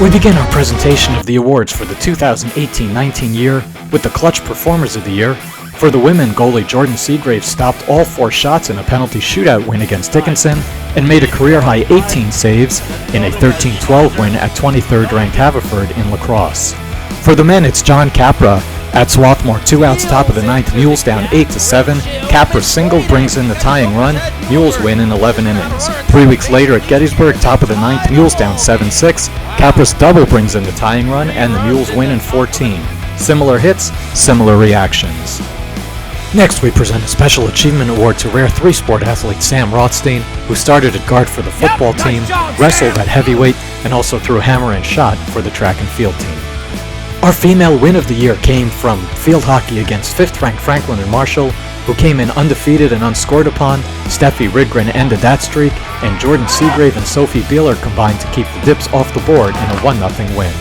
We begin our presentation of the awards for the 2018-19 year with the Clutch Performers of the Year. For the women, goalie Jordan Segrave stopped all 4 shots in a penalty shootout win against Dickinson and made a career-high 18 saves in a 13-12 win at 23rd-ranked Haverford in lacrosse. For the men, it's Jon Capra at Swarthmore, 2 outs top of the 9th, Mules down 8-7. Capra's single brings in the tying run. Mules win in 11 innings. 3 weeks later at Gettysburg, top of the 9th, Mules down 7-6. Capra's double brings in the tying run, and the Mules win in 14. Similar hits, similar reactions. Next, we present a Special Achievement Award to rare 3-sport athlete Sam Rothstein, who started at guard for the football team, wrestled at heavyweight, and also threw hammer and shot for the track and field team. Our female win of the year came from field hockey against 5th-ranked Franklin and Marshall, who came in undefeated and unscored upon. Steffi Ridgren ended that streak, and Jordan Segrave and Sophie Beeler combined to keep the Dips off the board in a 1-0 win.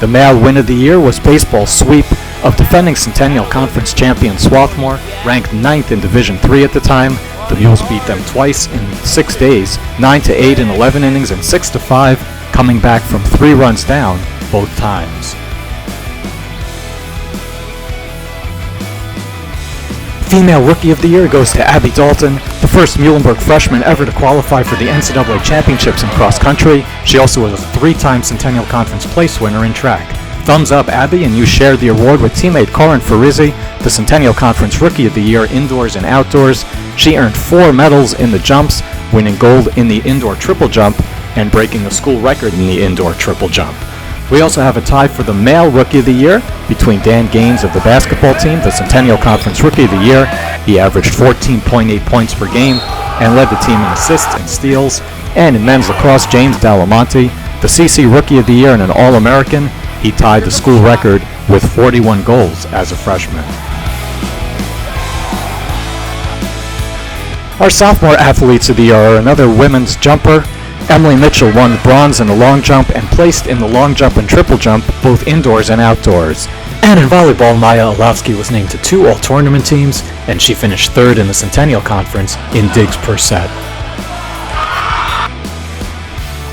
The male win of the year was baseball's sweep of defending Centennial Conference champion Swarthmore, ranked 9th in Division III at the time. The Mules beat them twice in 6 days, 9-8 in 11 innings and 6-5, coming back from 3 runs down both times. Female Rookie of the Year goes to Abby Dalton, the first Muhlenberg freshman ever to qualify for the NCAA Championships in cross country. She also was a 3-time Centennial Conference place winner in track. Thumbs up, Abby, and you shared the award with teammate Corrin Ferrizzi, the Centennial Conference Rookie of the Year indoors and outdoors. She earned 4 medals in the jumps, winning gold in the indoor triple jump and breaking the school record in the indoor triple jump. We also have a tie for the male Rookie of the Year between Dan Gaines of the basketball team, the Centennial Conference Rookie of the Year. He averaged 14.8 points per game and led the team in assists and steals. And in men's lacrosse, James Dalimonte, the CC Rookie of the Year and an All-American. He tied the school record with 41 goals as a freshman. Our sophomore athletes of the year are another women's jumper. Emily Mitchell won bronze in the long jump and placed in the long jump and triple jump, both indoors and outdoors. And in volleyball, Maya Illovsky was named to 2 all-tournament teams, and she finished 3rd in the Centennial Conference in digs per set.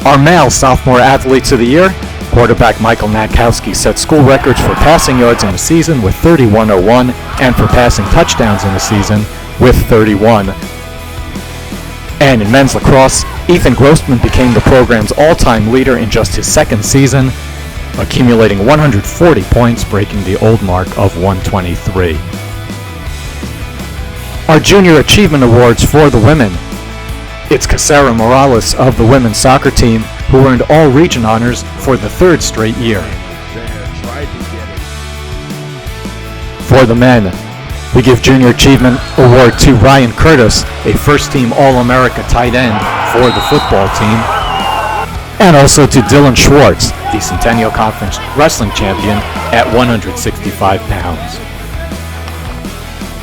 Our male sophomore athletes of the year, quarterback Michael Hnatkowsky set school records for passing yards in the season with 31.01 and for passing touchdowns in the season with 31. And in men's lacrosse, Ethan Grossman became the program's all-time leader in just his 2nd season, accumulating 140 points, breaking the old mark of 123. Our Junior Achievement Awards for the women. It's Casarah Morales of the women's soccer team, who earned all region honors for the 3rd straight year. For the men, we give Junior Achievement Award to Ryan Curtis, a first-team All-America tight end for the football team, and also to Dylan Schwartz, the Centennial Conference wrestling champion at 165 pounds.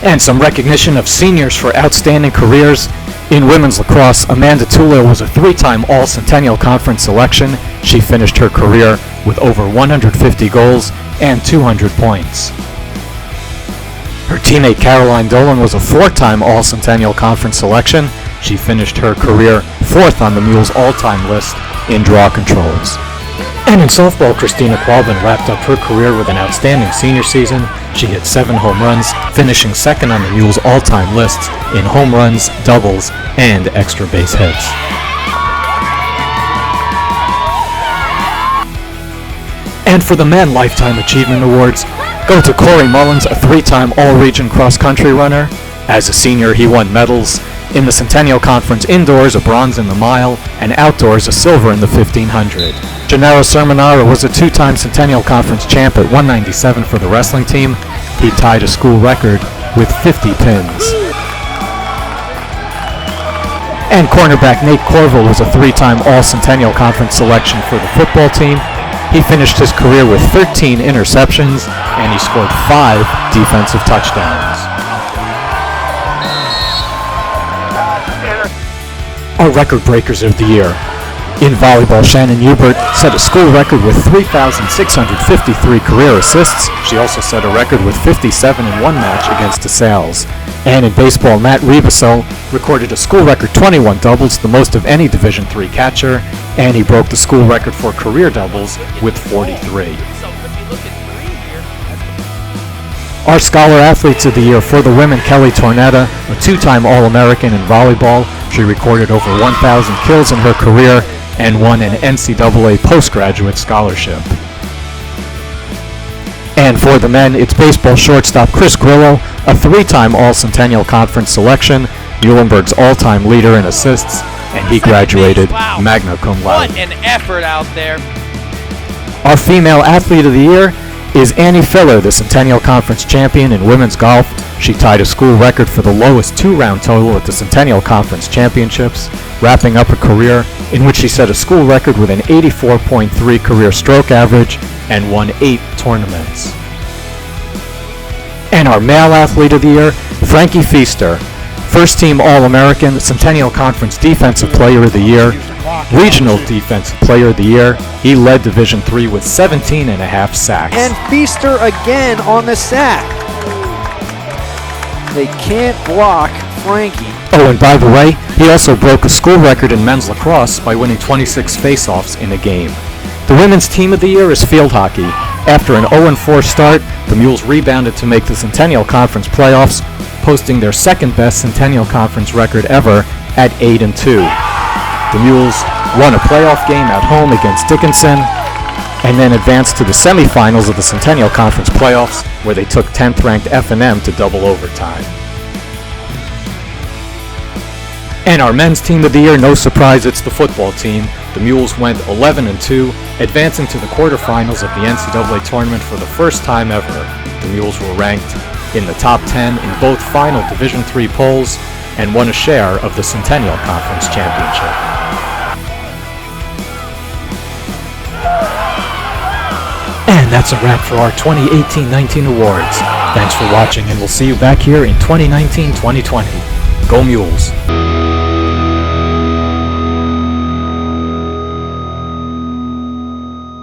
And some recognition of seniors for outstanding careers. In women's lacrosse, Amanda Tullo was a 3-time All-Centennial Conference selection. She finished her career with over 150 goals and 200 points. Her teammate Caroline Dolan was a 4-time All-Centennial Conference selection. She finished her career 4th on the Mules all-time list in draw controls. And in softball, Kristina Qualben wrapped up her career with an outstanding senior season. She hit 7 home runs, finishing 2nd on the Mules all-time lists in home runs, doubles, and extra base hits. And for the men Lifetime Achievement Awards, go to Corey Mullins, a 3-time all-region cross-country runner. As a senior, he won medals in the Centennial Conference indoors, a bronze in the mile, and outdoors, a silver in the 1500. Gennaro Cerminara was a 2-time Centennial Conference champ at 197 for the wrestling team. He tied a school record with 50 pins. And cornerback Nate Corvil was a 3-time All-Centennial Conference selection for the football team. He finished his career with 13 interceptions, and he scored 5 defensive touchdowns. Our record breakers of the year. In volleyball, Shannon Hubert set a school record with 3,653 career assists. She also set a record with 57 in one match against DeSales. And in baseball, Matt Riebesell recorded a school record 21 doubles, the most of any Division III catcher. and he broke the school record for career doubles with 43. Our Scholar Athletes of the Year for the women, Kelly Tornetta, a two-time All-American in volleyball. She recorded over 1,000 kills in her career and won an NCAA postgraduate scholarship. And for the men, it's baseball shortstop Chris Grillo, a three-time All-Centennial Conference selection, Muhlenberg's all-time leader in assists, and he graduated magna cum laude. What an effort out there. Our female athlete of the year is Aine Filler, the Centennial Conference champion in women's golf. She tied a school record for the lowest two-round total at the Centennial Conference Championships, wrapping up a career in which she set a school record with an 84.3 career stroke average and won 8 tournaments. And our male athlete of the year, Frankie Feaster, first-team All-American, Centennial Conference Defensive Player of the Year, Regional Defensive Player of the Year. He led Division III with 17.5 sacks. And Feaster again on the sack. They can't block Frankie. Oh, and by the way, he also broke a school record in men's lacrosse by winning 26 face-offs in a game. The women's team of the year is field hockey. After an 0-4 start, the Mules rebounded to make the Centennial Conference playoffs, posting their second-best Centennial Conference record ever at 8-2. The Mules won a playoff game at home against Dickinson, and then advanced to the semifinals of the Centennial Conference playoffs, where they took 10th-ranked F&M to double overtime. And our men's team of the year, no surprise, it's the football team. The Mules went 11-2, advancing to the quarterfinals of the NCAA tournament for the first time ever. The Mules were ranked in the top 10 in both final Division III polls and won a share of the Centennial Conference Championship. And that's a wrap for our 2018-19 awards. Thanks for watching, and we'll see you back here in 2019-2020. Go Mules!